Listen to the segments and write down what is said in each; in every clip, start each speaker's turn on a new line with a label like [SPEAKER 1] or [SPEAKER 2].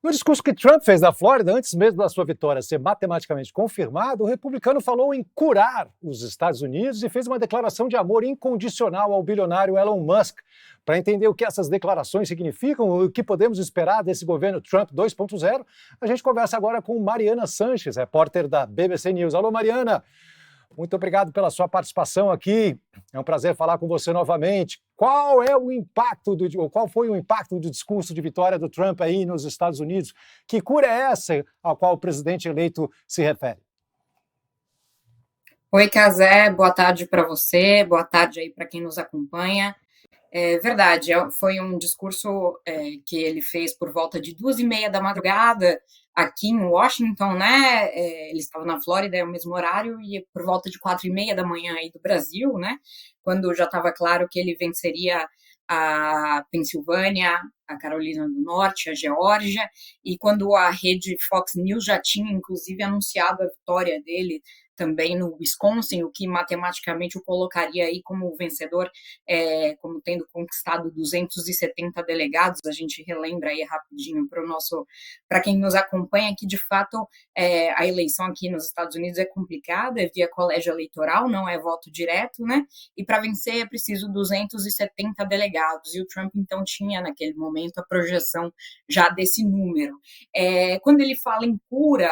[SPEAKER 1] No discurso que Trump fez na Flórida, antes mesmo da sua vitória ser matematicamente confirmada, o republicano falou em curar os Estados Unidos e fez uma declaração de amor incondicional ao bilionário Elon Musk. Para entender o que essas declarações significam e o que podemos esperar desse governo Trump 2.0, a gente conversa agora com Mariana Sanches, repórter da BBC News. Alô, Mariana! Muito obrigado pela sua participação aqui. É um prazer falar com você novamente. Qual foi o impacto do discurso de vitória do Trump aí nos Estados Unidos? Que cura é essa ao qual o presidente eleito se refere?
[SPEAKER 2] Oi, Cazé, boa tarde para você, boa tarde aí para quem nos acompanha. É verdade, foi um discurso que ele fez por volta de 2h30 da madrugada aqui em Washington, né? Ele estava na Flórida, é o mesmo horário, e por volta de 4h30 da manhã aí do Brasil, né? Quando já estava claro que ele venceria a Pensilvânia, a Carolina do Norte, a Geórgia, e quando a rede Fox News já tinha, inclusive, anunciado a vitória dele também no Wisconsin, o que matematicamente o colocaria aí como vencedor, como tendo conquistado 270 delegados. A gente relembra aí rapidinho para quem nos acompanha que, de fato, a eleição aqui nos Estados Unidos é complicada, é via colégio eleitoral, não é voto direto, né? E para vencer é preciso 270 delegados, e o Trump, então, tinha naquele momento a projeção já desse número. Quando ele fala em cura,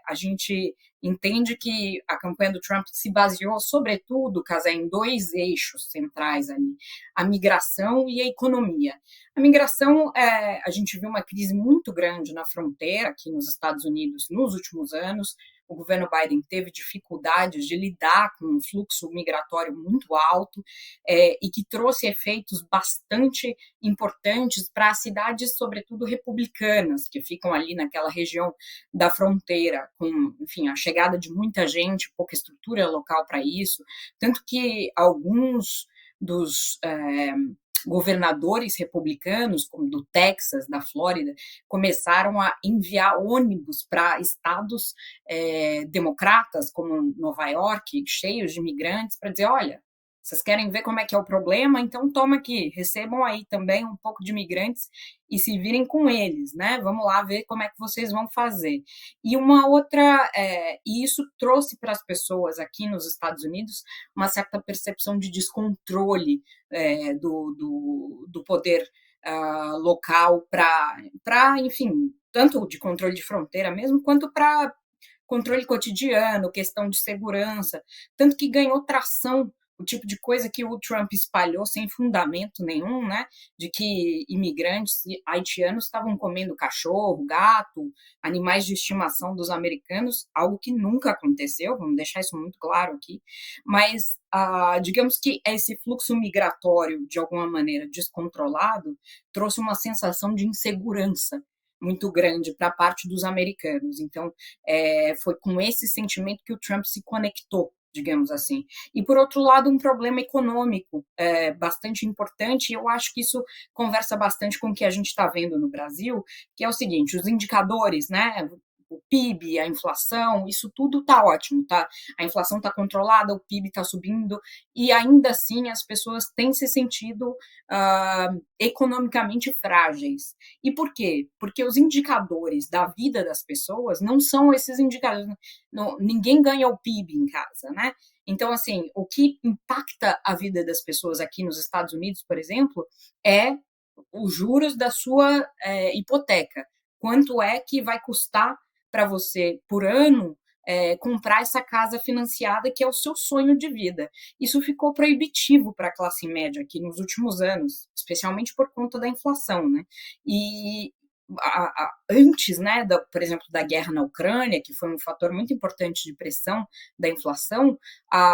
[SPEAKER 2] a gente entende que a campanha do Trump se baseou, sobretudo, Casé, em dois eixos centrais ali, a migração e a economia. A migração, a gente viu uma crise muito grande na fronteira aqui nos Estados Unidos nos últimos anos. O governo Biden teve dificuldades de lidar com um fluxo migratório muito alto e que trouxe efeitos bastante importantes para as cidades, sobretudo republicanas, que ficam ali naquela região da fronteira, com, enfim, a chegada de muita gente, pouca estrutura local para isso, tanto que alguns dos governadores republicanos, como do Texas, da Flórida, começaram a enviar ônibus para estados democratas, como Nova York, cheios de imigrantes, para dizer, olha, vocês querem ver como é que é o problema? Então toma aqui, recebam aí também um pouco de imigrantes e se virem com eles, né? Vamos lá ver como é que vocês vão fazer. E uma outra, e isso trouxe para as pessoas aqui nos Estados Unidos uma certa percepção de descontrole do poder local para, enfim, tanto de controle de fronteira mesmo, quanto para controle cotidiano, questão de segurança, tanto que ganhou tração o tipo de coisa que o Trump espalhou sem fundamento nenhum, né, de que imigrantes haitianos estavam comendo cachorro, gato, animais de estimação dos americanos, algo que nunca aconteceu, vamos deixar isso muito claro aqui, mas digamos que esse fluxo migratório, de alguma maneira descontrolado, trouxe uma sensação de insegurança muito grande para a parte dos americanos. Então, foi com esse sentimento que o Trump se conectou, digamos assim. E, por outro lado, um problema econômico bastante importante, e eu acho que isso conversa bastante com o que a gente está vendo no Brasil, que é o seguinte, os indicadores, né, o PIB, a inflação, isso tudo está ótimo, tá? A inflação está controlada, o PIB está subindo, e ainda assim as pessoas têm se sentido economicamente frágeis. E por quê? Porque os indicadores da vida das pessoas não são esses indicadores. Não, ninguém ganha o PIB em casa, né? Então, assim, o que impacta a vida das pessoas aqui nos Estados Unidos, por exemplo, é os juros da sua hipoteca. Quanto é que vai custar para você, por ano, comprar essa casa financiada que é o seu sonho de vida. Isso ficou proibitivo para a classe média aqui nos últimos anos, especialmente por conta da inflação, né? E antes, né, por exemplo, da guerra na Ucrânia, que foi um fator muito importante de pressão da inflação,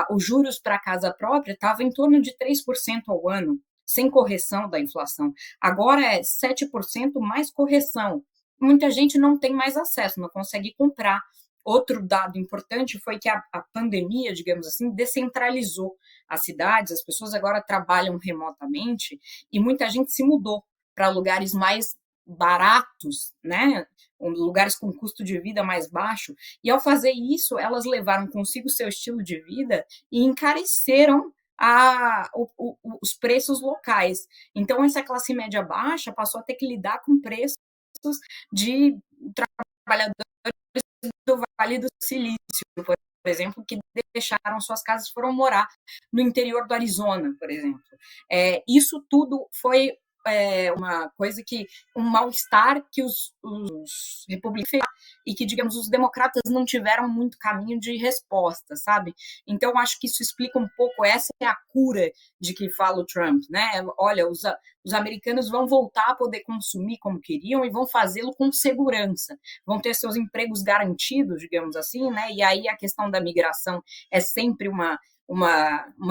[SPEAKER 2] os juros para a casa própria estavam em torno de 3% ao ano, sem correção da inflação. Agora é 7% mais correção. Muita gente não tem mais acesso, não consegue comprar. Outro dado importante foi que a pandemia, digamos assim, descentralizou as cidades, as pessoas agora trabalham remotamente e muita gente se mudou para lugares mais baratos, né? Lugares com custo de vida mais baixo, e ao fazer isso, elas levaram consigo seu estilo de vida e encareceram os preços locais. Então, essa classe média baixa passou a ter que lidar com preços de trabalhadores do Vale do Silício, por exemplo, que deixaram suas casas e foram morar no interior do Arizona, por exemplo. Isso tudo foi uma coisa um mal-estar que os republicanos e que, digamos, os democratas não tiveram muito caminho de resposta, sabe? Então, acho que isso explica um pouco, essa é a cura de que fala o Trump, né? Olha, os americanos vão voltar a poder consumir como queriam e vão fazê-lo com segurança, vão ter seus empregos garantidos, digamos assim, né? E aí a questão da migração é sempre uma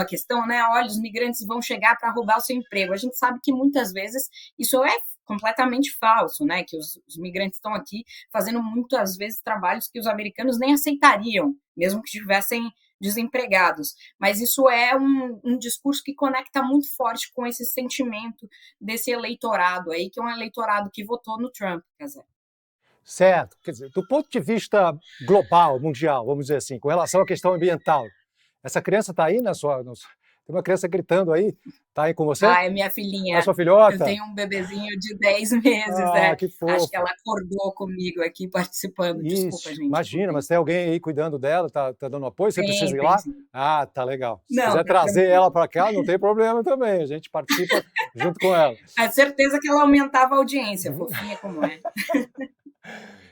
[SPEAKER 2] questão, né? Olha, os migrantes vão chegar para roubar o seu emprego. A gente sabe que muitas vezes isso é completamente falso, né? Que os migrantes estão aqui fazendo muitas vezes trabalhos que os americanos nem aceitariam, mesmo que estivessem desempregados. Mas isso é um discurso que conecta muito forte com esse sentimento desse eleitorado aí, que é um eleitorado que votou no Trump, quer dizer.
[SPEAKER 1] Certo. Quer dizer, do ponto de vista global, mundial, vamos dizer assim, com relação à questão ambiental, essa criança está aí tem uma criança gritando aí? Está aí com você?
[SPEAKER 2] É minha filhinha.
[SPEAKER 1] A sua filhota?
[SPEAKER 2] Eu tenho um bebezinho de 10 meses.
[SPEAKER 1] Que fofo.
[SPEAKER 2] Acho que ela acordou comigo aqui participando. Desculpa, gente.
[SPEAKER 1] Imagina, mas tem alguém aí cuidando dela, tá dando apoio? Você precisa ir lá?
[SPEAKER 2] Sim.
[SPEAKER 1] Tá legal. Se quiser trazer ela para cá, não tem problema também. A gente participa junto com ela.
[SPEAKER 2] A certeza que ela aumentava a audiência, fofinha como é.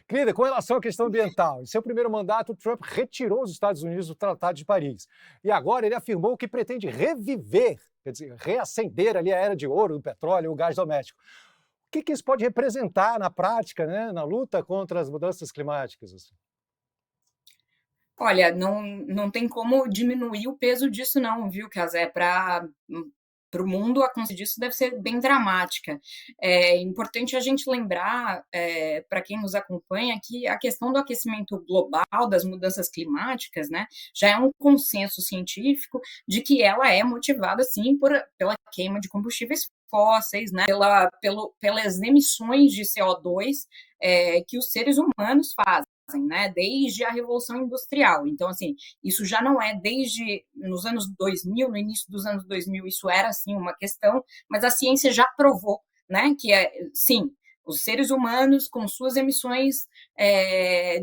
[SPEAKER 1] Querida, com relação à questão ambiental, em seu primeiro mandato, o Trump retirou os Estados Unidos do Tratado de Paris. E agora ele afirmou que pretende reviver, quer dizer, reacender ali a era de ouro do petróleo e o gás doméstico. O que isso pode representar na prática, né, na luta contra as mudanças climáticas?
[SPEAKER 2] Olha, não tem como diminuir o peso disso não, viu, Casé? Para o mundo, a consequência disso deve ser bem dramática. É importante a gente lembrar, para quem nos acompanha, que a questão do aquecimento global, das mudanças climáticas, né, já é um consenso científico de que ela é motivada, sim, pela queima de combustíveis fósseis, né, pelas emissões de CO2 que os seres humanos fazem. Né, desde a Revolução Industrial. Então, assim, isso já não é desde nos anos 2000, no início dos anos 2000, isso era, assim, uma questão, mas a ciência já provou, né, que, sim, os seres humanos, com suas emissões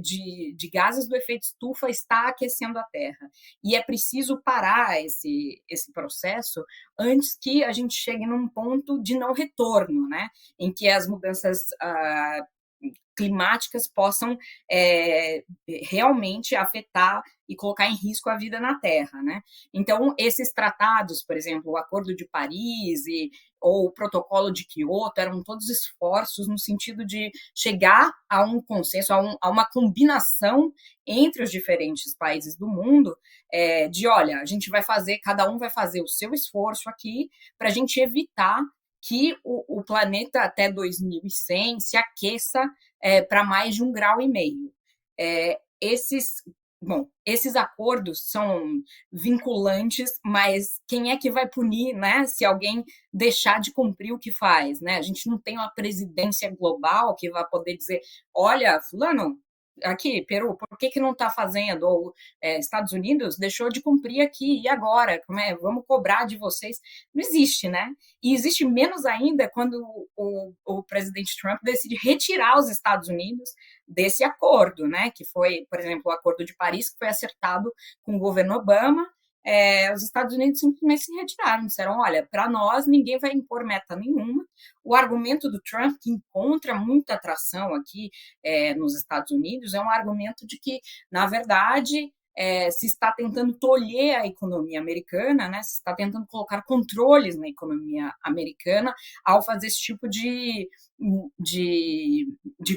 [SPEAKER 2] de gases do efeito estufa, está aquecendo a Terra. E é preciso parar esse processo antes que a gente chegue num ponto de não retorno, né, em que as mudanças climáticas possam realmente afetar e colocar em risco a vida na Terra, né? Então, esses tratados, por exemplo, o Acordo de Paris ou o Protocolo de Quioto, eram todos esforços no sentido de chegar a um consenso, a uma combinação entre os diferentes países do mundo, olha, a gente vai fazer, cada um vai fazer o seu esforço aqui para a gente evitar que o planeta até 2100 se aqueça para mais de 1,5 graus. Esses acordos são vinculantes, mas quem é que vai punir, né, se alguém deixar de cumprir o que faz, né? A gente não tem uma presidência global que vai poder dizer, olha, fulano, aqui, Peru, por que não está fazendo? Ou Estados Unidos deixou de cumprir aqui, e agora? Vamos cobrar de vocês? Não existe, né? E existe menos ainda quando o presidente Trump decide retirar os Estados Unidos desse acordo, né? Que foi, por exemplo, o Acordo de Paris, que foi acertado com o governo Obama. Os Estados Unidos simplesmente se retiraram, disseram, olha, para nós ninguém vai impor meta nenhuma. O argumento do Trump, que encontra muita atração aqui nos Estados Unidos, é um argumento de que, na verdade, se está tentando tolher a economia americana, né? Se está tentando colocar controles na economia americana ao fazer esse tipo de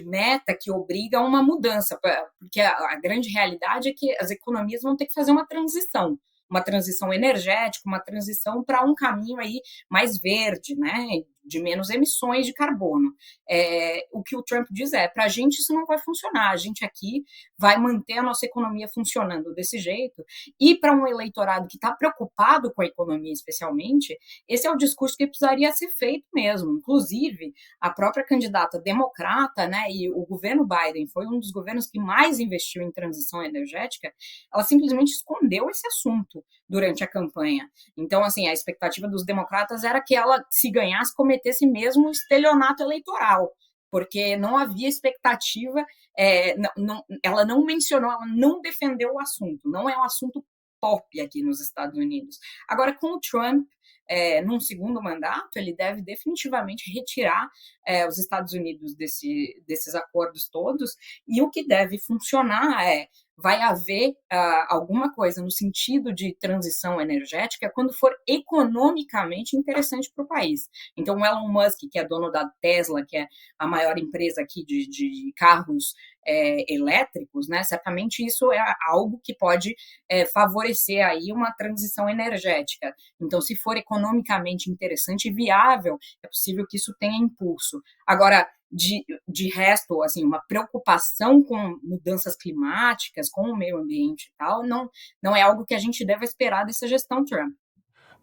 [SPEAKER 2] meta que obriga a uma mudança, porque a grande realidade é que as economias vão ter que fazer uma transição energética, uma transição para um caminho aí mais verde, né, de menos emissões de carbono. O que o Trump diz para a gente isso não vai funcionar, a gente aqui vai manter a nossa economia funcionando desse jeito, e para um eleitorado que está preocupado com a economia especialmente, esse é o discurso que precisaria ser feito mesmo. Inclusive, a própria candidata democrata, né, e o governo Biden foi um dos governos que mais investiu em transição energética, ela simplesmente escondeu esse assunto durante a campanha. Então, assim, a expectativa dos democratas era que ela, se ganhasse, cometesse mesmo estelionato eleitoral, porque não havia expectativa, ela não mencionou, ela não defendeu o assunto, não é um assunto pop aqui nos Estados Unidos. Agora, com o Trump, num segundo mandato, ele deve definitivamente retirar os Estados Unidos desses acordos todos, e o que deve funcionar vai haver alguma coisa no sentido de transição energética quando for economicamente interessante para o país. Então, o Elon Musk, que é dono da Tesla, que é a maior empresa aqui de carros elétricos, né, certamente isso é algo que pode favorecer aí uma transição energética. Então, se for economicamente interessante e viável, é possível que isso tenha impulso. Agora, de resto, assim, uma preocupação com mudanças climáticas, com o meio ambiente e tal, não é algo que a gente deve esperar dessa gestão Trump.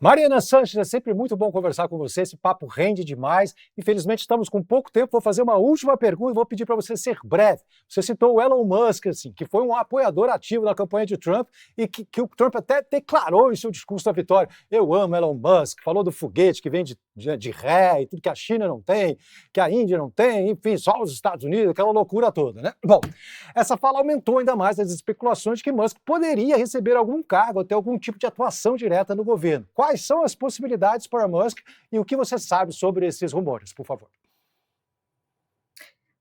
[SPEAKER 1] Mariana Sanches, é sempre muito bom conversar com você, esse papo rende demais. Infelizmente estamos com pouco tempo, vou fazer uma última pergunta e vou pedir para você ser breve. Você citou o Elon Musk, assim, que foi um apoiador ativo na campanha de Trump e que o Trump até declarou em seu discurso da vitória: eu amo Elon Musk, falou do foguete que vem de ré e tudo que a China não tem, que a Índia não tem, enfim, só os Estados Unidos, aquela loucura toda, né? Bom, essa fala aumentou ainda mais as especulações de que Musk poderia receber algum cargo ou ter algum tipo de atuação direta no governo. Quais são as possibilidades para Musk e o que você sabe sobre esses rumores, por favor?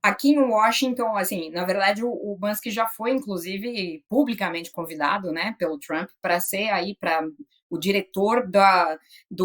[SPEAKER 2] Aqui em Washington, assim, na verdade, o Musk já foi, inclusive, publicamente convidado, né, pelo Trump para ser aí para o diretor de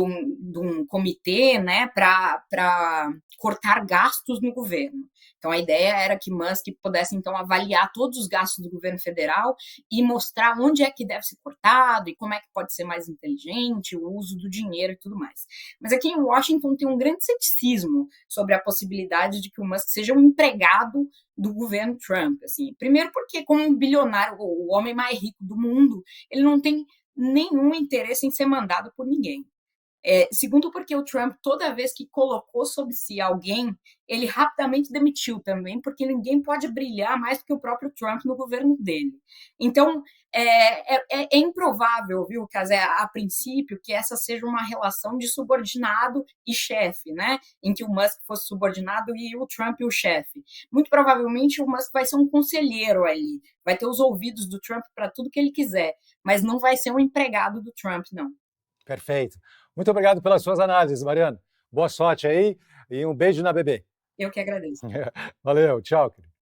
[SPEAKER 2] um comitê, né, para cortar gastos no governo. Então, a ideia era que Musk pudesse, então, avaliar todos os gastos do governo federal e mostrar onde é que deve ser cortado e como é que pode ser mais inteligente o uso do dinheiro e tudo mais. Mas aqui em Washington tem um grande ceticismo sobre a possibilidade de que o Musk seja um empregado do governo Trump. Assim. Primeiro porque, como um bilionário, o homem mais rico do mundo, ele não tem nenhum interesse em ser mandado por ninguém. Segundo, porque o Trump, toda vez que colocou sob si alguém, ele rapidamente demitiu também, porque ninguém pode brilhar mais do que o próprio Trump no governo dele. Então, é improvável, viu, Casé, a princípio, que essa seja uma relação de subordinado e chefe, né? Em que o Musk fosse subordinado e o Trump o chefe. Muito provavelmente o Musk vai ser um conselheiro ali, vai ter os ouvidos do Trump para tudo que ele quiser, mas não vai ser um empregado do Trump, não.
[SPEAKER 1] Perfeito. Muito obrigado pelas suas análises, Mariana. Boa sorte aí e um beijo na bebê.
[SPEAKER 2] Eu que agradeço.
[SPEAKER 1] Valeu, tchau.